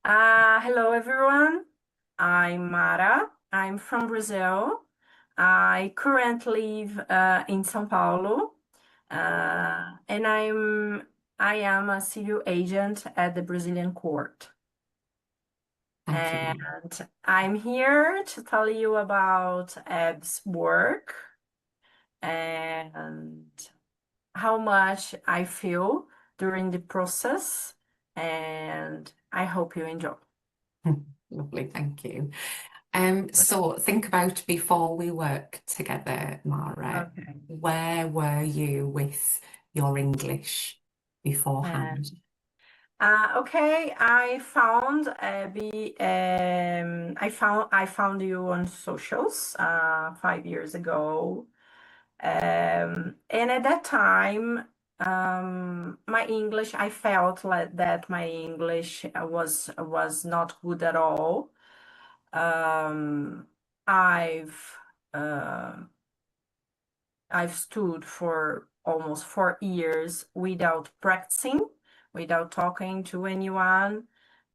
Hello, everyone. I'm Mara. I'm from Brazil. I currently live in São Paulo, and I am a civil agent at the Brazilian court. Thank you. And I'm here to tell you about Ab's work and how much I feel during the process, and I hope you enjoy. Lovely, thank you. So think about before we work together, Mara, Okay. where were you with your English beforehand? Okay, I found Abby. I found you on socials 5 years ago, and at that time, my English. I felt like that my English was not good at all. Um, I've uh, I've stood for almost 4 years without practicing, without talking to anyone.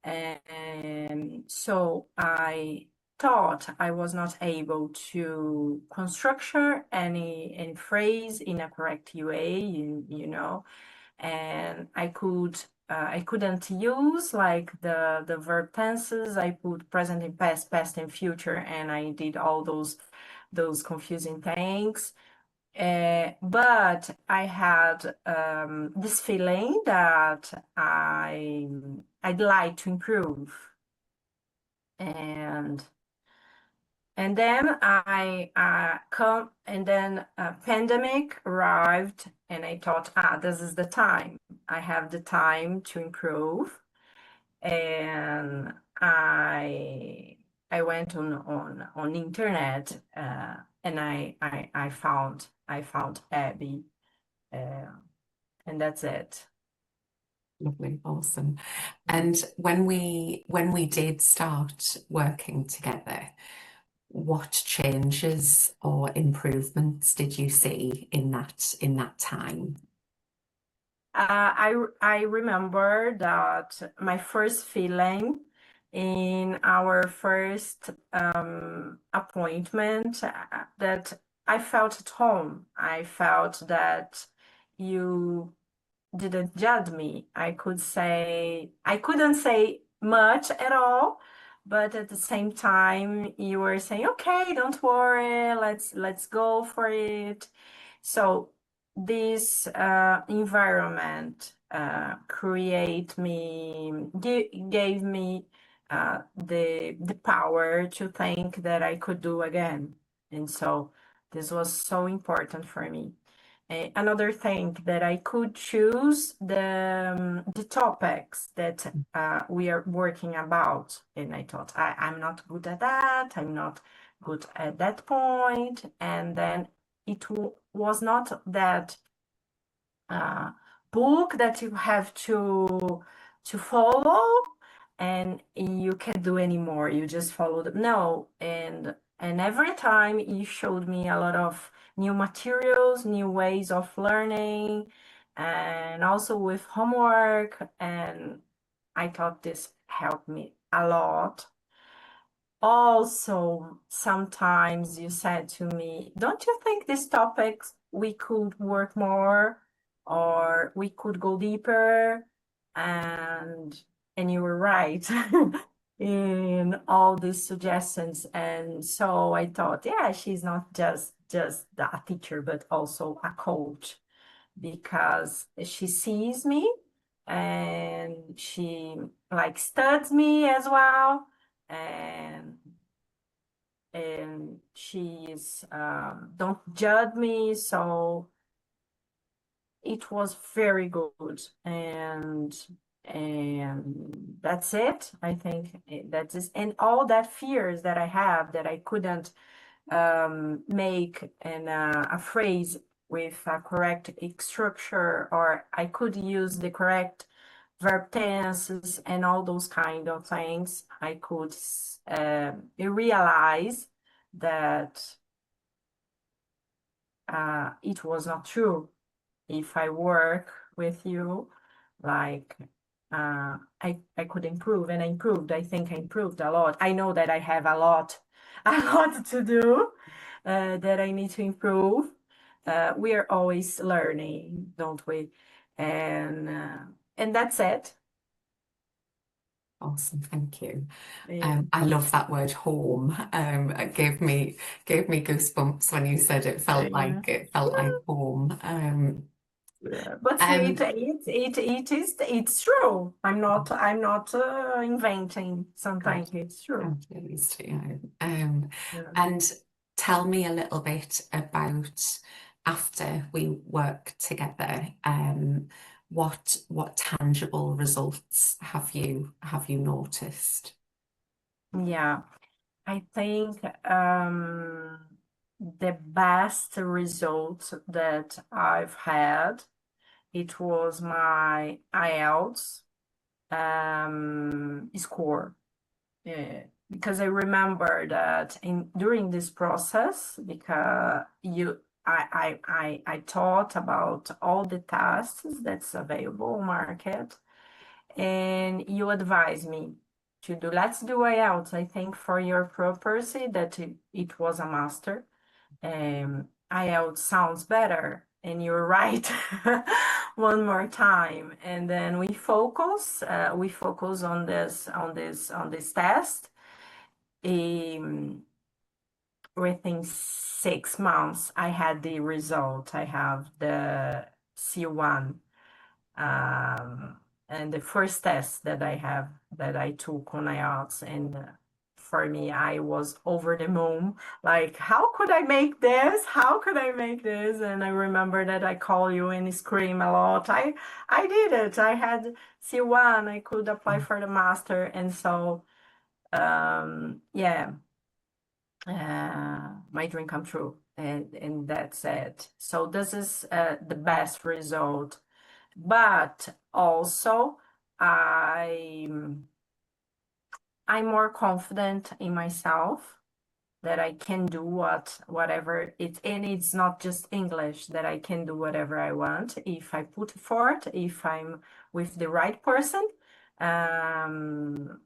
And so I thought I was not able to constructure any phrase in a correct way, and I couldn't use like the verb tenses. I put present and past and future, and I did all those confusing things. But I had this feeling that I'd like to improve, and then I come, and then a pandemic arrived, and I thought, this is the time. I have the time to improve, and I went on internet, and I found Abby, uh, and that's it. Lovely, awesome. And when we did start working together, what changes or improvements did you see in that time? I remember that my first feeling in our first appointment, that I felt at home. I felt that you didn't judge me. I couldn't say much at all, but at the same time, you were saying, "Okay, don't worry, let's go for it." So this environment gave me the power to think that I could do again, and so this was so important for me. Another thing that I could choose the topics that we are working about, and I thought I'm not good at that. I'm not good at that point, and then was not that uh, book that you have to follow, and you can't do anymore. You just follow them. No, and every time you showed me a lot of new materials, new ways of learning, and also with homework, and I thought this helped me a lot. Also, sometimes you said to me, "Don't you think these topics we could work more, or we could go deeper?" And you were right in all these suggestions. And so I thought, yeah, she's not just a teacher, but also a coach, because she sees me, and she like studies me as well, and she's don't judge me. So it was very good, and that's it. I think that's it. And all that fears that I have, that I couldn't make a phrase with a correct structure, or I could use the correct verb tenses and all those kind of things, I could realize that it was not true. If I work with you, like I could improve, and I improved. I think I improved a lot. I know that I have a lot, a lot to do, that I need to improve. We are always learning, don't we? And that's it. Awesome, thank you. Yeah. I love that word home. It gave me goosebumps when you said Yeah. it felt like home. Yeah. But see, Um, it's true. I'm not inventing. Good. Sometimes it's true. I'm pleased to know. Yeah. And tell me a little bit about after we work together, what tangible results have you noticed? Yeah. I think the best result that I've had, it was my IELTS score. Because I remember that during this process, because I thought about all the tests that's available on market, and you advised me to do. Let's do IELTS. I think for your purpose that it was a master. IELTS sounds better, and you're right. One more time, and then we focus on this test. Um, Within 6 months, I had the result. I have the C1, um, and the first test that I have that I took on IELTS, and for me, I was over the moon. Like, how could I make this? How could I make this? And I remember that I call you and scream a lot. I did it. I had C1. I could apply for the master, and so yeah, my dream come true, and that's it. So this is the best result, but also I'm I'm more confident in myself that I can do whatever it, and it's not just English, that I can do whatever I want if I put effort, if I'm with the right person um,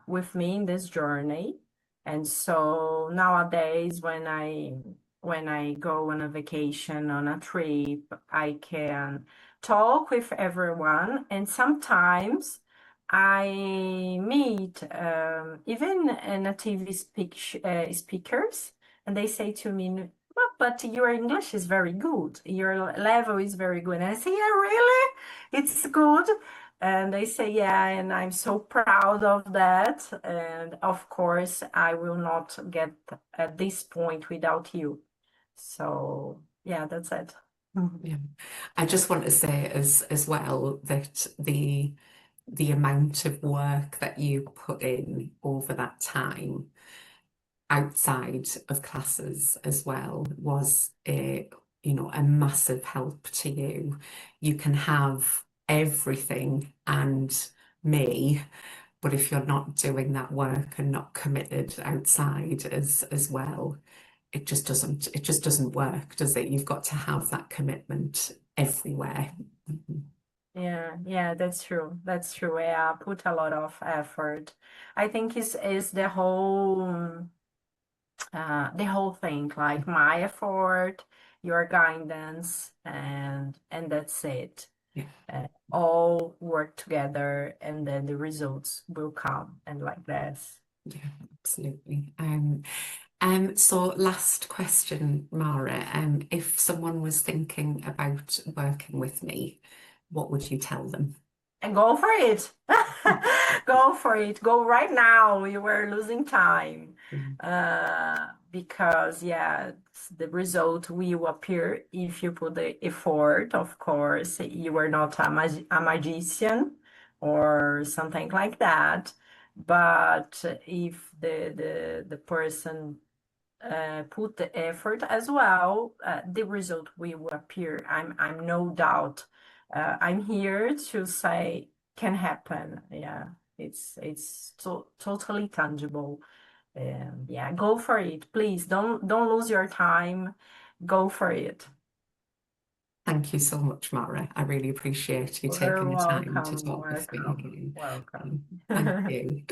with me in this journey. And so nowadays, when I go on a vacation, on a trip, I can talk with everyone, and sometimes I meet even native speakers, and they say to me, but your English is very good. Your level is very good." And I say, "Yeah, really? It's good." And they say, "Yeah," and I'm so proud of that. And of course, I will not get at this point without you. So, yeah, that's it. Yeah. I just want to say as well that the amount of work that you put in over that time outside of classes as well was a massive help to you. You can have everything and me, but if you're not doing that work and not committed outside as well, it just doesn't work, does it? You've got to have that commitment everywhere. Yeah, yeah, that's true. That's true. Yeah, I put a lot of effort. I think is the whole thing, like my effort, your guidance, and that's it. Yeah, All work together, and then the results will come, and like this. yeah, absolutely. So last question, Mara. If someone was thinking about working with me, what would you tell them? And go for it. Go for it. Go right now. You were losing time. Mm, Because, yeah, the result will appear if you put the effort. Of course, you are not a magician or something like that. But if the person put the effort as well, the result will appear. I'm no doubt. I'm here to say can happen. Yeah, it's totally tangible. And yeah, go for it. Please don't lose your time. Go for it. Thank thank you so much, Mara. I really appreciate you You're taking the time to welcome, talk with me welcome, again. welcome. Thank you.